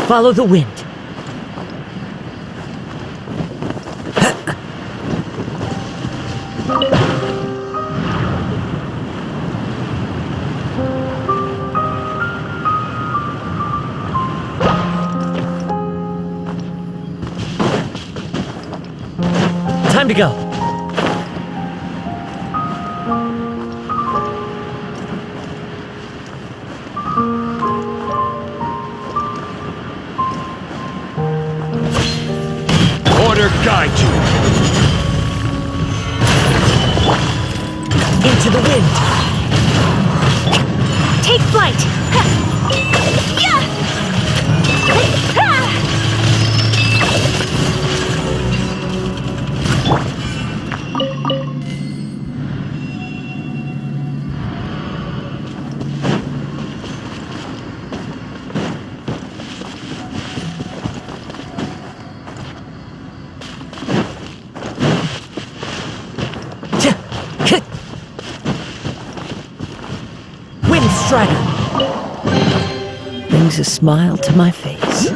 Follow the wind. Time to go. Order guide you. Into the wind. Take flight! Yeah! Wind Strider brings a smile to my face.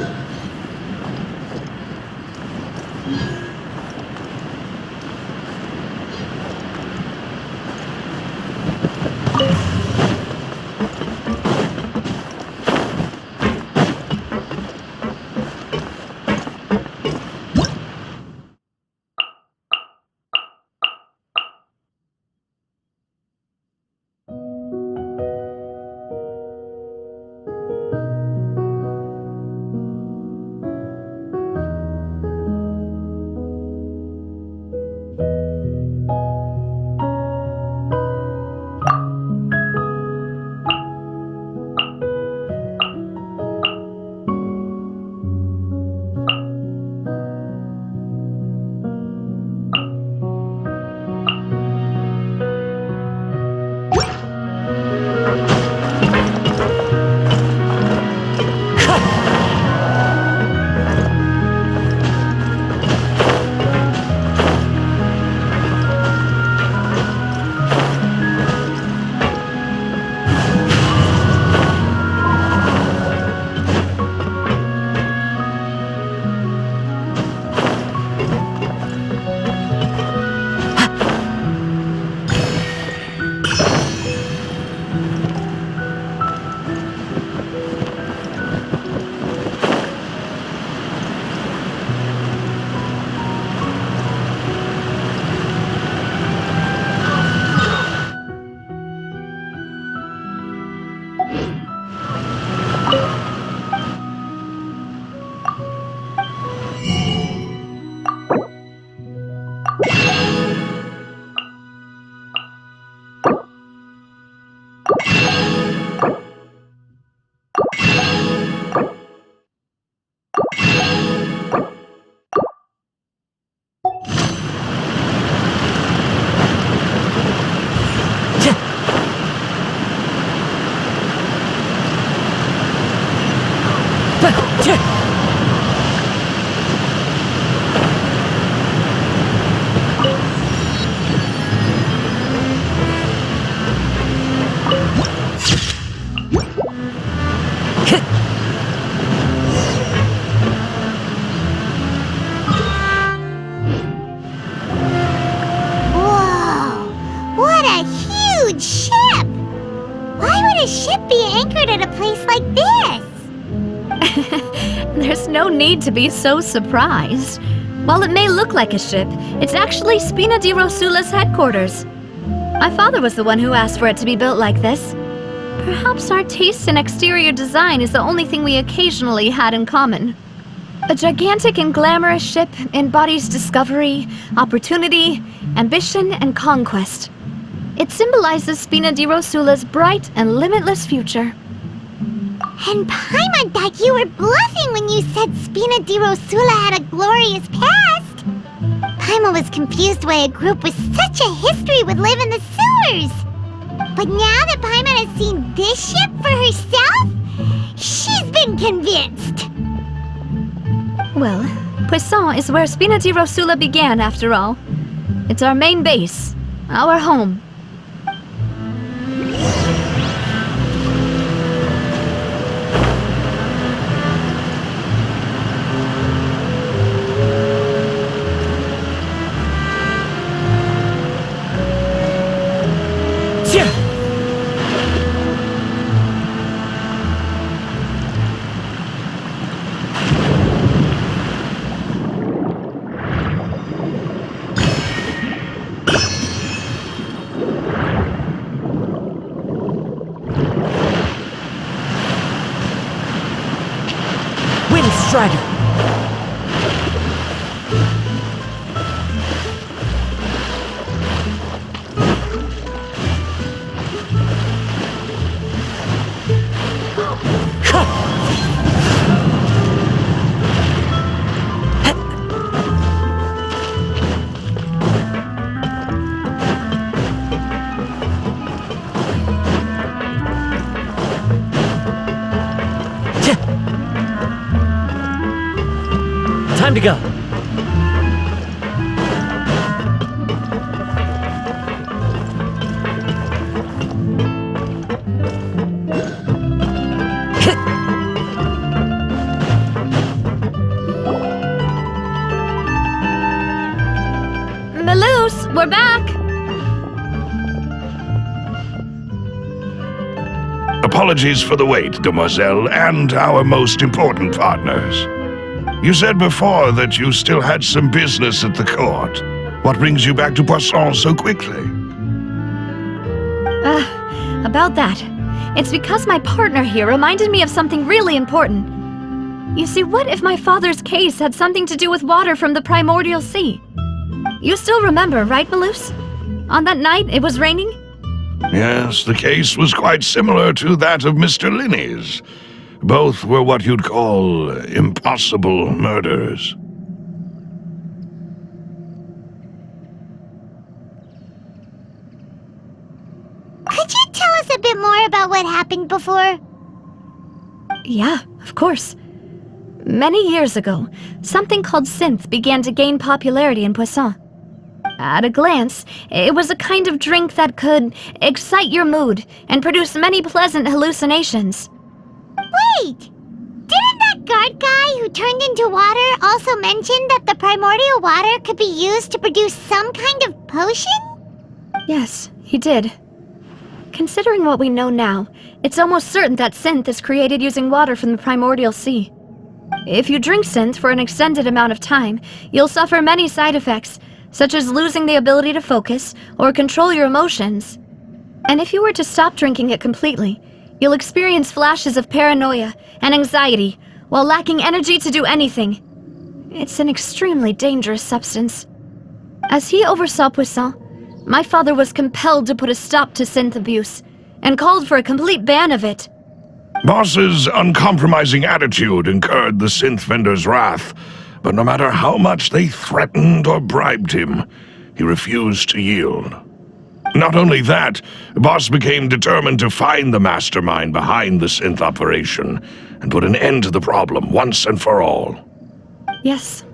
There's no need to be so surprised. While it may look like a ship, it's actually Spina di Rosula's headquarters. My father was the one who asked for it to be built like this. Perhaps our taste in exterior design is the only thing we occasionally had in common. A gigantic and glamorous ship embodies discovery, opportunity, ambition, and conquest. It symbolizes Spina di Rosula's bright and limitless future. And Paimon thought you were bluffing when you said Spina di Rosula had a glorious past. Paimon was confused why a group with such a history would live in the sewers. But now that Paimon has seen this ship for herself, she's been convinced. Well, Poisson is where Spina di Rosula began, after all. It's our main base, our home. Strider! Time to go. Maloose, we're back! Apologies for the wait, demoiselle, and our most important partners. You said before that you still had some business at the court. What brings you back to Poisson so quickly? About that. It's because my partner here reminded me of something really important. You see, what if my father's case had something to do with water from the primordial sea? You still remember, right, Maloose? On that night, it was raining? Yes, the case was quite similar to that of Mr. Linney's. Both were what you'd call impossible murders. Could you tell us a bit more about what happened before? Yeah, of course. Many years ago, something called synth began to gain popularity in Poisson. At a glance, it was a kind of drink that could excite your mood and produce many pleasant hallucinations. Wait! Didn't that guard guy who turned into water also mention that the primordial water could be used to produce some kind of potion? Yes, he did. Considering what we know now, it's almost certain that synth is created using water from the primordial sea. If you drink synth for an extended amount of time, you'll suffer many side effects, such as losing the ability to focus or control your emotions. And if you were to stop drinking it completely, you'll experience flashes of paranoia and anxiety while lacking energy to do anything. It's an extremely dangerous substance. As he oversaw Poisson, my father was compelled to put a stop to synth abuse and called for a complete ban of it. Boss's uncompromising attitude incurred the synth vendor's wrath, but no matter how much they threatened or bribed him, he refused to yield. Not only that, Boss became determined to find the mastermind behind the synth operation and put an end to the problem once and for all. Yes,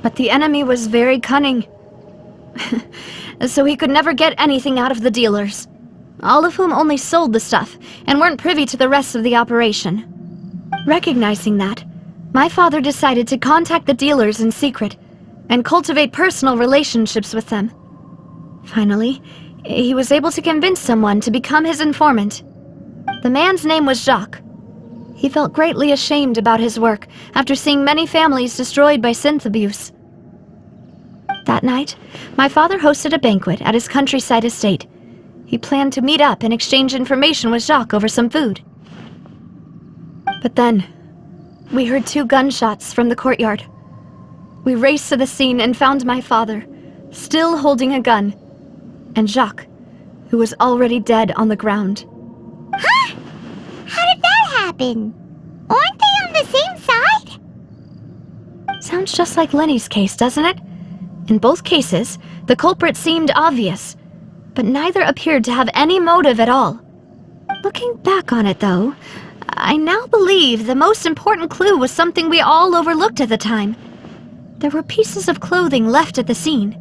but the enemy was very cunning. So he could never get anything out of the dealers, all of whom only sold the stuff and weren't privy to the rest of the operation. Recognizing that, my father decided to contact the dealers in secret and cultivate personal relationships with them. Finally, he was able to convince someone to become his informant. The man's name was Jacques. He felt greatly ashamed about his work after seeing many families destroyed by synth abuse. That night, my father hosted a banquet at his countryside estate. He planned to meet up and exchange information with Jacques over some food. But then, we heard 2 gunshots from the courtyard. We raced to the scene and found my father, still holding a gun, and Jacques, who was already dead on the ground. Huh? How did that happen? Aren't they on the same side? Sounds just like Lenny's case, doesn't it? In both cases, the culprit seemed obvious, but neither appeared to have any motive at all. Looking back on it, though, I now believe the most important clue was something we all overlooked at the time. There were pieces of clothing left at the scene.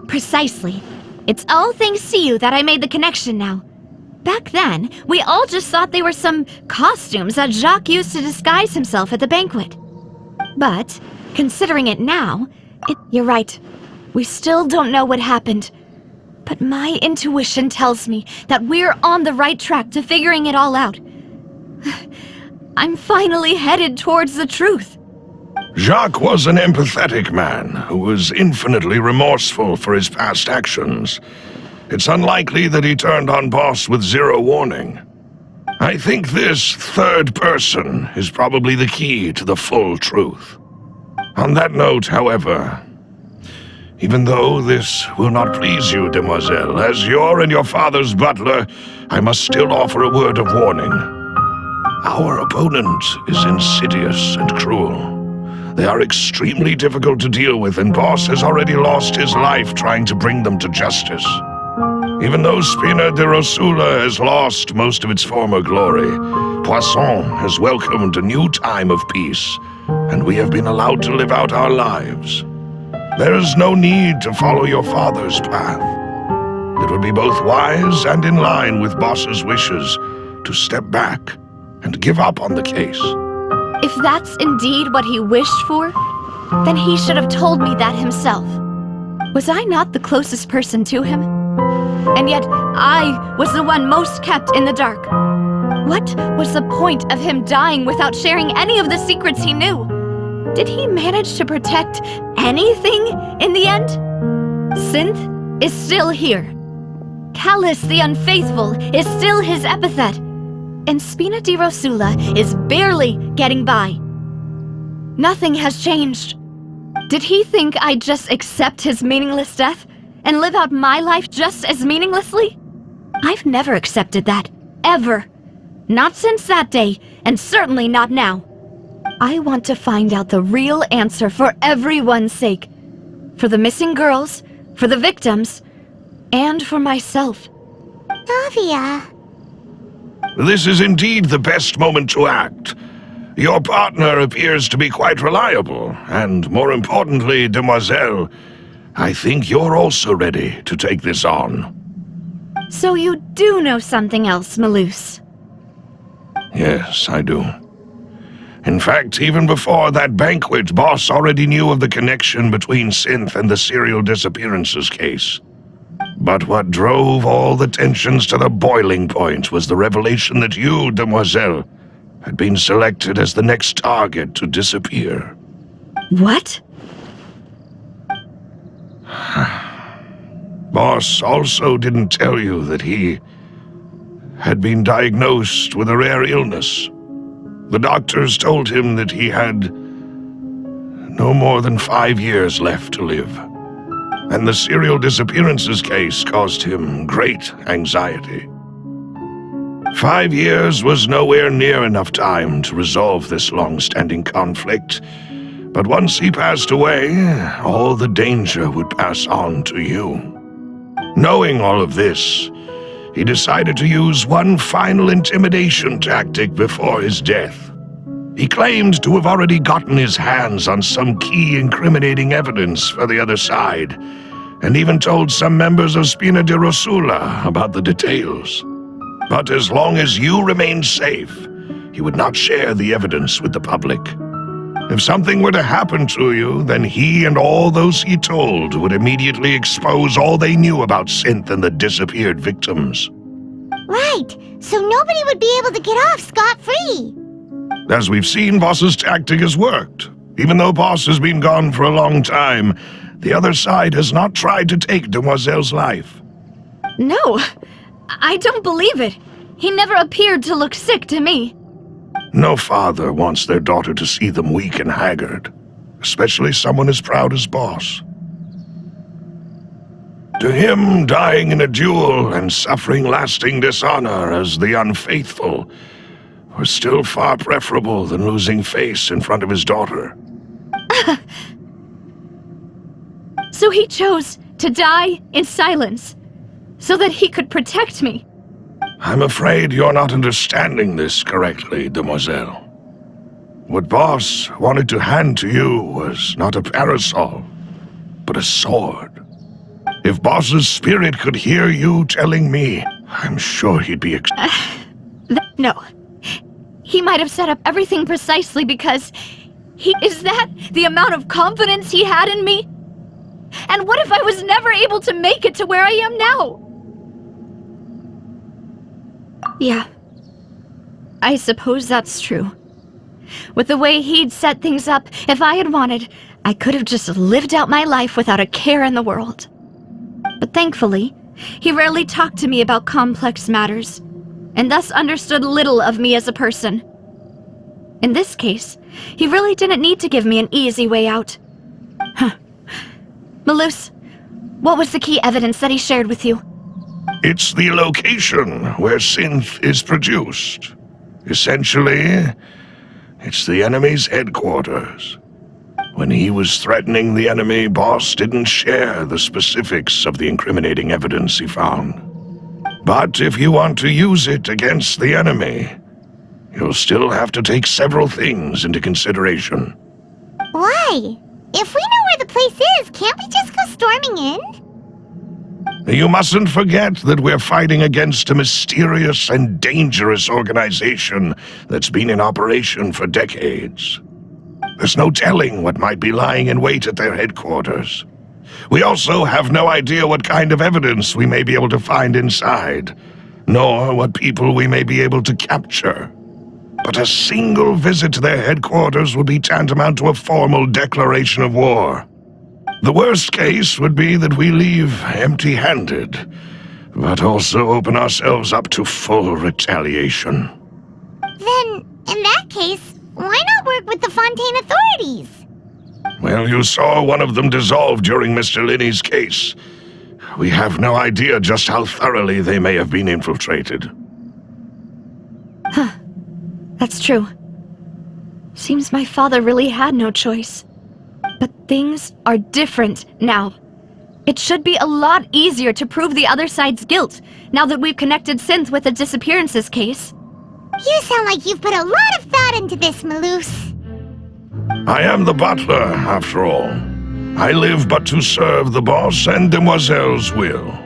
Precisely. It's all thanks to you that I made the connection now. Back then, we all just thought they were some costumes that Jacques used to disguise himself at the banquet. But, considering it now, you're right. We still don't know what happened. But my intuition tells me that we're on the right track to figuring it all out. I'm finally headed towards the truth. Jacques was an empathetic man who was infinitely remorseful for his past actions. It's unlikely that he turned on Boss with zero warning. I think this third person is probably the key to the full truth. On that note, however, even though this will not please you, demoiselle, as your and your father's butler, I must still offer a word of warning. Our opponent is insidious and cruel. They are extremely difficult to deal with, and Boss has already lost his life trying to bring them to justice. Even though Spina di Rosula has lost most of its former glory, Poisson has welcomed a new time of peace, and we have been allowed to live out our lives. There is no need to follow your father's path. It would be both wise and in line with Boss's wishes to step back and give up on the case. If that's indeed what he wished for, then he should have told me that himself. Was I not the closest person to him? And yet, I was the one most kept in the dark. What was the point of him dying without sharing any of the secrets he knew? Did he manage to protect anything in the end? Synth is still here. Callus the Unfaithful is still his epithet. And Spina di Rosula is barely getting by. Nothing has changed. Did he think I'd just accept his meaningless death and live out my life just as meaninglessly? I've never accepted that, ever. Not since that day, and certainly not now. I want to find out the real answer for everyone's sake. For the missing girls, for the victims, and for myself. Navia. This is indeed the best moment to act. Your partner appears to be quite reliable, and more importantly, demoiselle, I think you're also ready to take this on. So you do know something else, Malouse? Yes, I do. In fact, even before that banquet, Boss already knew of the connection between Synth and the serial disappearances case. But what drove all the tensions to the boiling point was the revelation that you, demoiselle, had been selected as the next target to disappear. What? Boss also didn't tell you that he had been diagnosed with a rare illness. The doctors told him that he had no more than 5 years left to live. And the serial disappearances case caused him great anxiety. 5 years was nowhere near enough time to resolve this long-standing conflict, but once he passed away, all the danger would pass on to you. Knowing all of this, he decided to use one final intimidation tactic before his death. He claimed to have already gotten his hands on some key incriminating evidence for the other side, and even told some members of Spina di Rosula about the details. But as long as you remained safe, he would not share the evidence with the public. If something were to happen to you, then he and all those he told would immediately expose all they knew about Synth and the disappeared victims. Right, so nobody would be able to get off scot-free. As we've seen, Boss's tactic has worked. Even though Boss has been gone for a long time, the other side has not tried to take Demoiselle's life. No, I don't believe it. He never appeared to look sick to me. No father wants their daughter to see them weak and haggard, especially someone as proud as Boss. To him, dying in a duel and suffering lasting dishonor as the Unfaithful was still far preferable than losing face in front of his daughter. So he chose to die in silence, so that he could protect me. I'm afraid you're not understanding this correctly, demoiselle. What Boss wanted to hand to you was not a parasol, but a sword. If Boss's spirit could hear you telling me, I'm sure he'd be No. He might have set up everything precisely because is that the amount of confidence he had in me? And what if I was never able to make it to where I am now? Yeah. I suppose that's true. With the way he'd set things up, if I had wanted, I could have just lived out my life without a care in the world. But thankfully, he rarely talked to me about complex matters. and thus understood little of me as a person. In this case, he really didn't need to give me an easy way out. Huh. Malus, what was the key evidence that he shared with you? It's the location where synth is produced. Essentially, it's the enemy's headquarters. When he was threatening the enemy, Boss didn't share the specifics of the incriminating evidence he found. But if you want to use it against the enemy, you'll still have to take several things into consideration. Why? If we know where the place is, can't we just go storming in? You mustn't forget that we're fighting against a mysterious and dangerous organization that's been in operation for decades. There's no telling what might be lying in wait at their headquarters. We also have no idea what kind of evidence we may be able to find inside, nor what people we may be able to capture. But a single visit to their headquarters would be tantamount to a formal declaration of war. The worst case would be that we leave empty-handed, but also open ourselves up to full retaliation. Then, in that case, why not work with the Fontaine authorities? Well, you saw one of them dissolve during Mr. Linney's case. We have no idea just how thoroughly they may have been infiltrated. Huh. That's true. Seems my father really had no choice. But things are different now. It should be a lot easier to prove the other side's guilt, now that we've connected Synth with the disappearances case. You sound like you've put a lot of thought into this, Malus. I am the butler, after all. I live but to serve the boss and Demoiselle's will.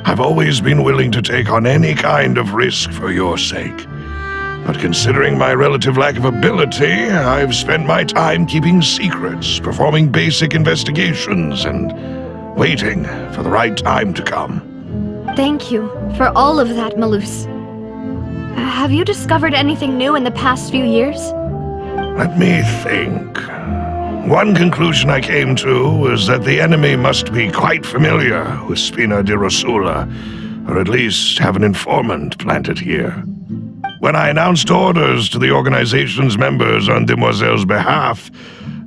I've always been willing to take on any kind of risk for your sake. But considering my relative lack of ability, I've spent my time keeping secrets, performing basic investigations, and waiting for the right time to come. Thank you for all of that, Malus. Have you discovered anything new in the past few years? Let me think. One conclusion I came to was that the enemy must be quite familiar with Spina di Rosula, or at least have an informant planted here. When I announced orders to the organization's members on Demoiselle's behalf,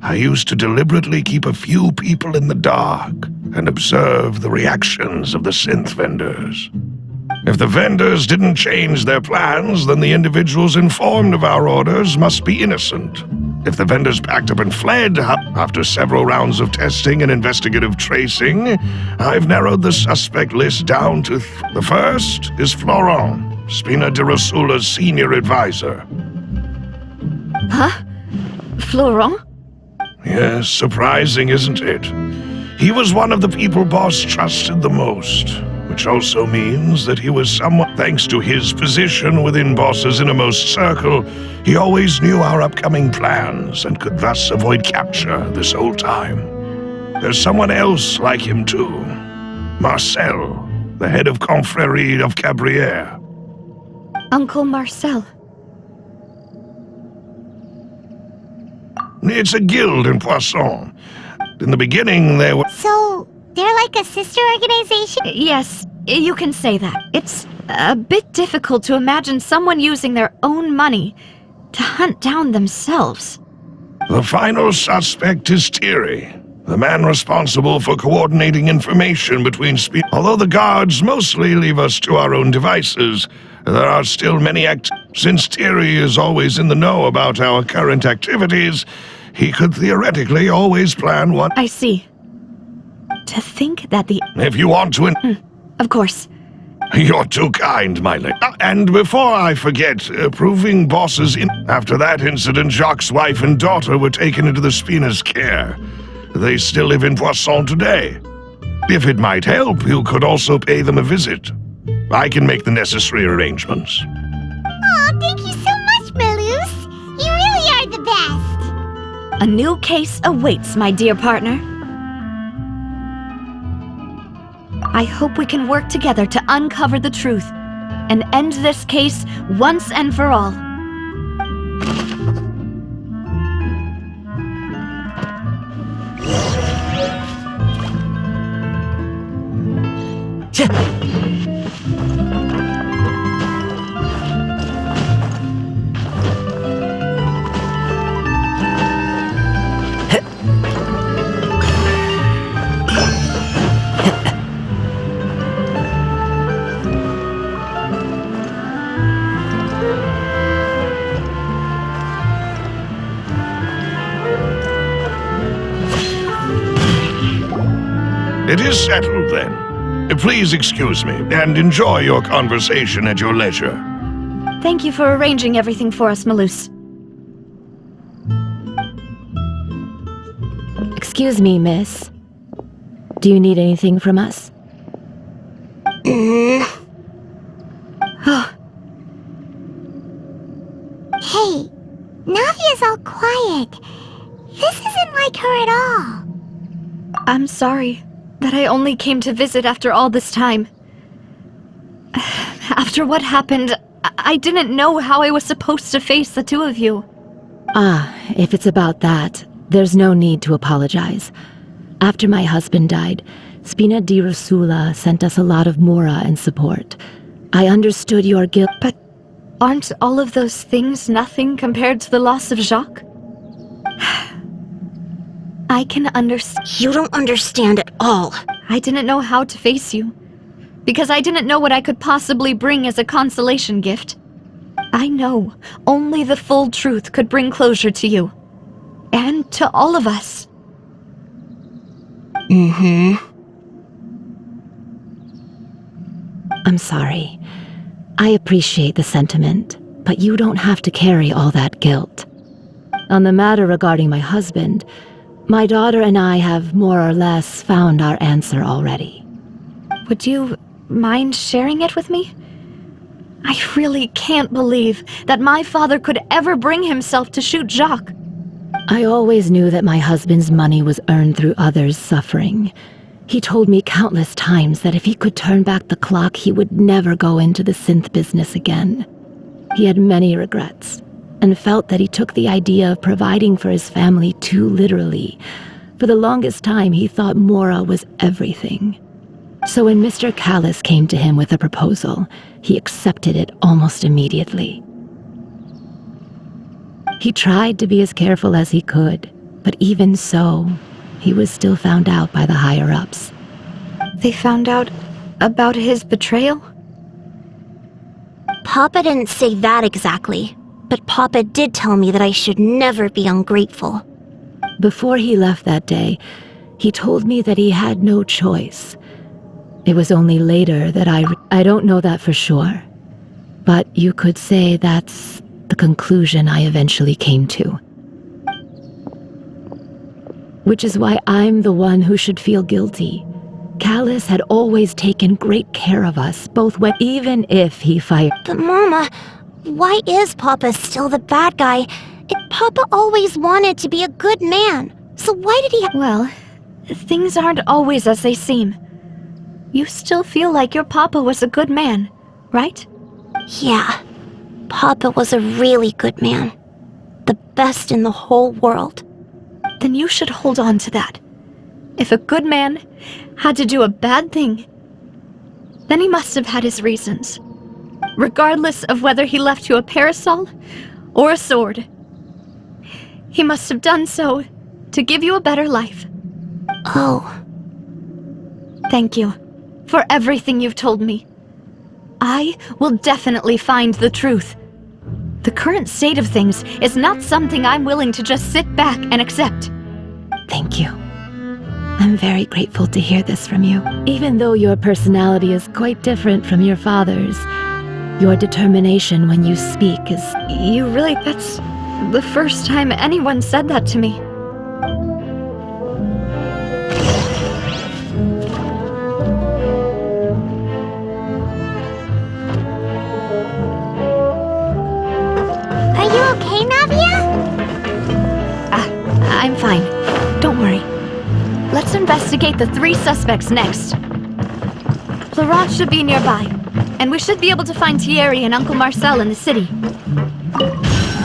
I used to deliberately keep a few people in the dark and observe the reactions of the synth vendors. If the vendors didn't change their plans, then the individuals informed of our orders must be innocent. If the vendors packed up and fled, after several rounds of testing and investigative tracing, I've narrowed the suspect list down to the first is Florent, Spina di Rosula's senior advisor. Huh? Florent? Yes, surprising, isn't it? He was one of the people Boss trusted the most, which also means that he was someone, thanks to his position within Boss's innermost circle, he always knew our upcoming plans and could thus avoid capture this whole time. There's someone else like him too. Marcel, the head of Confrérie of Cabrières. Uncle Marcel. It's a guild in Poisson. In the beginning, they were... So, they're like a sister organization? Yes, you can say that. It's a bit difficult to imagine someone using their own money to hunt down themselves. The final suspect is Thierry, the man responsible for coordinating information between Although the guards mostly leave us to our own devices, there are still many Since Thierry is always in the know about our current activities, he could theoretically always plan what... I see. To think that the... If you want to... Of course. You're too kind, my lady. And before I forget, proving Boss's After that incident, Jacques' wife and daughter were taken into the Spina's care. They still live in Poisson today. If it might help, you could also pay them a visit. I can make the necessary arrangements. Aw, thank you so much, Malus. You really are the best. A new case awaits, my dear partner. I hope we can work together to uncover the truth and end this case once and for all. It is settled then. Please excuse me and enjoy your conversation at your leisure. Thank you for arranging everything for us, Malus. Excuse me, miss. Do you need anything from us? Hey, Navia's all quiet. This isn't like her at all. I'm sorry that I only came to visit after all this time. After what happened, I didn't know how I was supposed to face the two of you. Ah, if it's about that, there's no need to apologize. After my husband died, Spina di Rosula sent us a lot of mora and support. I understood your guilt, But aren't all of those things nothing compared to the loss of Jacques? I can understand. You don't understand at all. I didn't know how to face you, because I didn't know what I could possibly bring as a consolation gift. I know only the full truth could bring closure to you, and to all of us. I'm sorry. I appreciate the sentiment, but you don't have to carry all that guilt. On the matter regarding my husband, my daughter and I have more or less found our answer already. Would you mind sharing it with me? I really can't believe that my father could ever bring himself to shoot Jacques. I always knew that my husband's money was earned through others' suffering. He told me countless times that if he could turn back the clock, he would never go into the synth business again. He had many regrets, and felt that he took the idea of providing for his family too literally. For the longest time, he thought Mora was everything. So when Mr. Callis came to him with a proposal, he accepted it almost immediately. He tried to be as careful as he could, but even so, he was still found out by the higher-ups. They found out about his betrayal? Papa didn't say that exactly, but Papa did tell me that I should never be ungrateful. Before he left that day, he told me that he had no choice. It was only later that I don't know that for sure, but you could say that's the conclusion I eventually came to. Which is why I'm the one who should feel guilty. Callis had always taken great care of us, even if he fired. But Mama, why is Papa still the bad guy? Papa always wanted to be a good man, so why did he Well, things aren't always as they seem. You still feel like your papa was a good man, right? Yeah, Papa was a really good man. The best in the whole world. Then you should hold on to that. If a good man had to do a bad thing, then he must have had his reasons. Regardless of whether he left you a parasol or a sword. He must have done so to give you a better life. Oh, Thank you for everything you've told me. I will definitely find the truth. The current state of things is not something I'm willing to just sit back and accept. Thank you. I'm very grateful to hear this from you. Even though your personality is quite different from your father's, your determination when you speak is... That's the first time anyone said that to me. Are you okay, Navia? I'm fine. Don't worry. Let's investigate the 3 suspects next. Florent should be nearby, and we should be able to find Thierry and Uncle Marcel in the city.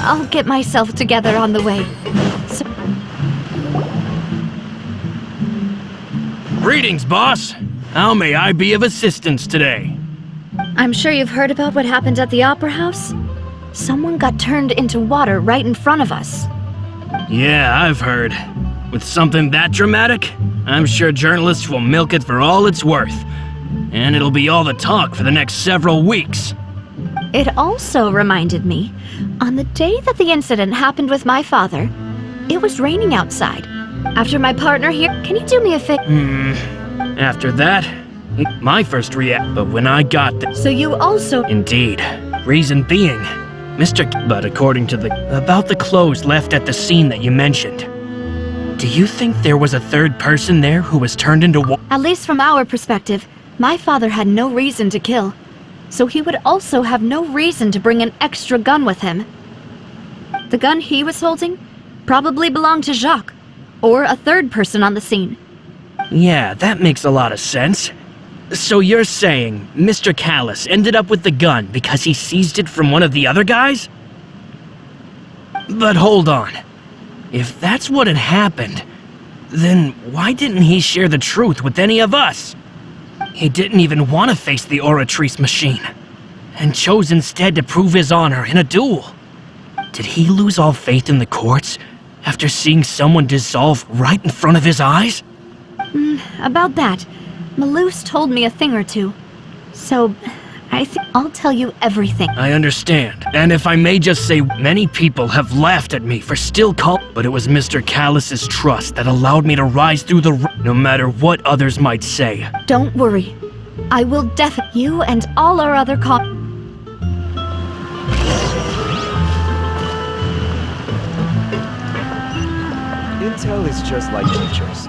I'll get myself together on the way. Greetings, boss. How may I be of assistance today? I'm sure you've heard about what happened at the Opera House? Someone got turned into water right in front of us. Yeah, I've heard. With something that dramatic, I'm sure journalists will milk it for all it's worth. And it'll be all the talk for the next several weeks. It also reminded me, on the day that the incident happened with my father, it was raining outside. After my partner here, can you do me a favor? After that, my first react. But when I got there, So you also... indeed, reason being, But according to about the clothes left at the scene that you mentioned, do you think there was a third person there who was turned into At least from our perspective, my father had no reason to kill. So he would also have no reason to bring an extra gun with him. The gun he was holding probably belonged to Jacques, or a third person on the scene. Yeah, that makes a lot of sense. So you're saying Mr. Callis ended up with the gun because he seized it from one of the other guys? But hold on. If that's what had happened, then why didn't he share the truth with any of us? He didn't even want to face the Oratrice machine, and chose instead to prove his honor in a duel. Did he lose all faith in the courts after seeing someone dissolve right in front of his eyes? About that, Malouse told me a thing or two. So, I think I'll tell you everything. I understand. And if I may just say, many people have laughed at me for still but it was Mr. Callis's trust that allowed me to rise through no matter what others might say. Don't worry. I will you and all our other Intel is just like teachers.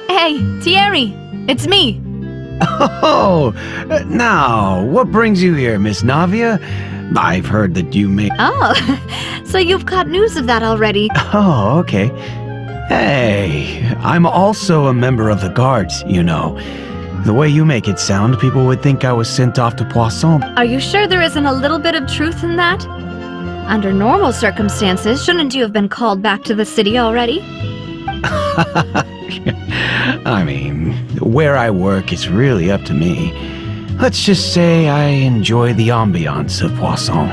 Hey, Thierry! It's me! Oh, now, what brings you here, Miss Navia? I've heard that you may... Oh, so you've got news of that already. Oh, okay. Hey, I'm also a member of the guards, you know. The way you make it sound, people would think I was sent off to Poisson. Are you sure there isn't a little bit of truth in that? Under normal circumstances, shouldn't you have been called back to the city already? I mean, where I work is really up to me. Let's just say I enjoy the ambiance of Poisson.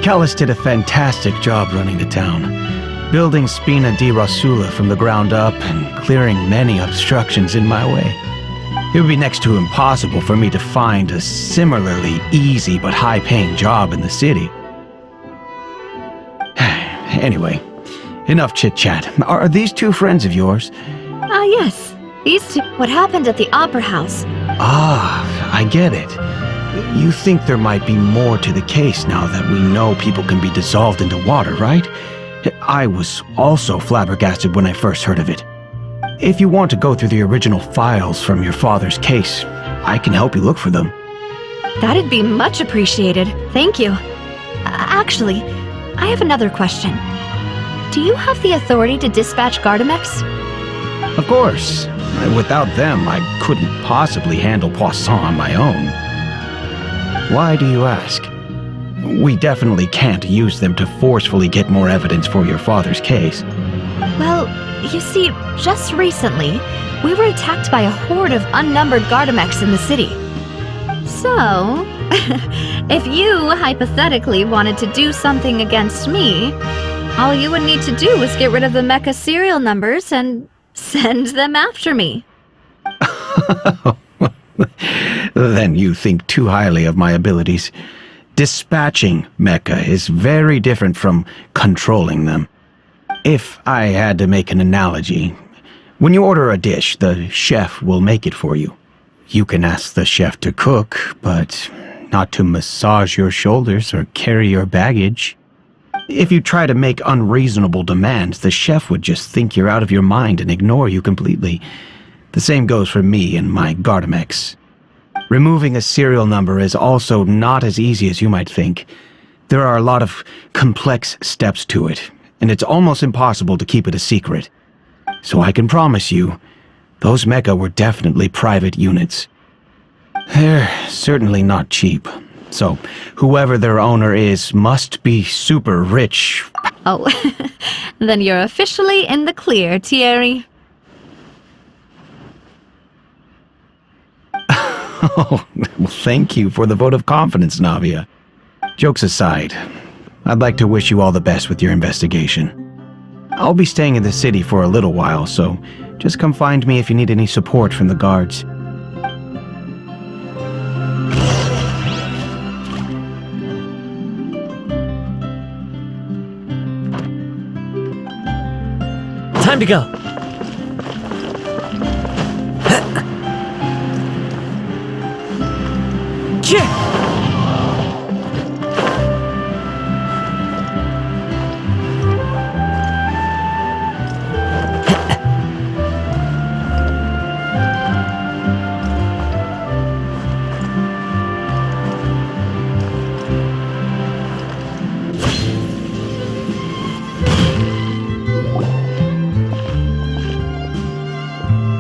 Callis did a fantastic job running the town, building Spina di Rosula from the ground up and clearing many obstructions in my way. It would be next to impossible for me to find a similarly easy but high-paying job in the city. Anyway, enough chit-chat. Are these two friends of yours? Ah, yes. These two. What happened at the Opera House? Ah, I get it. You think there might be more to the case now that we know people can be dissolved into water, right? I was also flabbergasted when I first heard of it. If you want to go through the original files from your father's case, I can help you look for them. That'd be much appreciated. Thank you. Actually, I have another question. Do you have the authority to dispatch Gardamex? Of course. Without them, I couldn't possibly handle Poisson on my own. Why do you ask? We definitely can't use them to forcefully get more evidence for your father's case. Well, you see, just recently, we were attacked by a horde of unnumbered Gardamex in the city. So, if you hypothetically wanted to do something against me, all you would need to do is get rid of the mecha serial numbers and send them after me. Then you think too highly of my abilities. Dispatching mecha is very different from controlling them. If I had to make an analogy, when you order a dish, the chef will make it for you. You can ask the chef to cook, but not to massage your shoulders or carry your baggage. If you try to make unreasonable demands, the chef would just think you're out of your mind and ignore you completely. The same goes for me and my Gardamex. Removing a serial number is also not as easy as you might think. There are a lot of complex steps to it, and it's almost impossible to keep it a secret. So I can promise you, those mecha were definitely private units. They're certainly not cheap. So, whoever their owner is must be super rich. Oh, then you're officially in the clear, Thierry. Oh, well, thank you for the vote of confidence, Navia. Jokes aside, I'd like to wish you all the best with your investigation. I'll be staying in the city for a little while, so just come find me if you need any support from the guards. Time to go.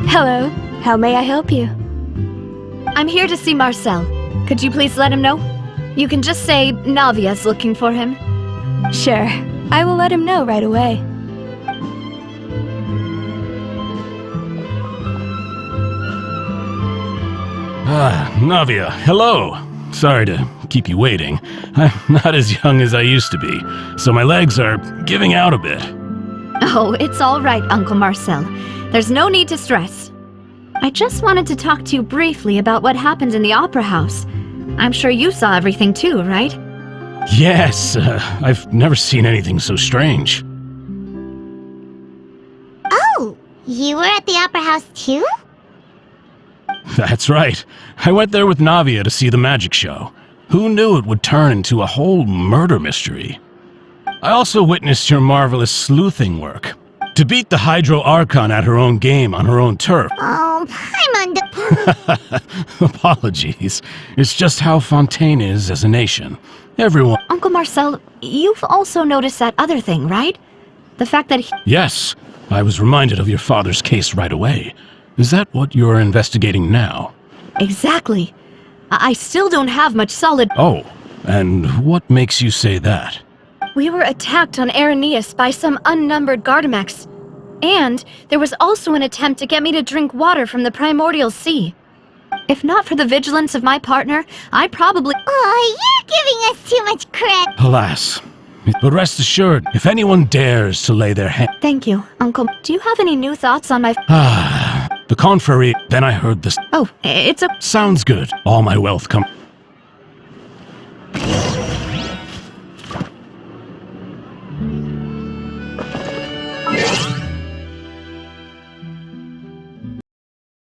Hello. How may I help you? I'm here to see Marcel. Could you please let him know? You can just say Navia's looking for him. Sure. I will let him know right away. Navia, hello. Sorry to keep you waiting. I'm not as young as I used to be, so my legs are giving out a bit. Oh, it's all right, Uncle Marcel. There's no need to stress. I just wanted to talk to you briefly about what happened in the Opera House. I'm sure you saw everything too, right? Yes, I've never seen anything so strange. Oh, you were at the Opera House too? That's right. I went there with Navia to see the magic show. Who knew it would turn into a whole murder mystery? I also witnessed your marvelous sleuthing work. To beat the Hydro Archon at her own game on her own turf. Oh, Paimon. Apologies. It's just how Fontaine is as a nation. Everyone... Uncle Marcel, you've also noticed that other thing, right? The fact that he... Yes, I was reminded of your father's case right away. Is that what you're investigating now? Exactly. I still don't have much solid... Oh, and what makes you say that? We were attacked on Araneus by some unnumbered Gardamex. And there was also an attempt to get me to drink water from the primordial sea. If not for the vigilance of my partner, I'd probably... Oh, you're giving us too much credit. Alas. But rest assured, if anyone dares to lay their hand... Thank you, Uncle. Do you have any new thoughts on my... The contrary, then I heard this... Oh, it's a... Sounds good. All my wealth come...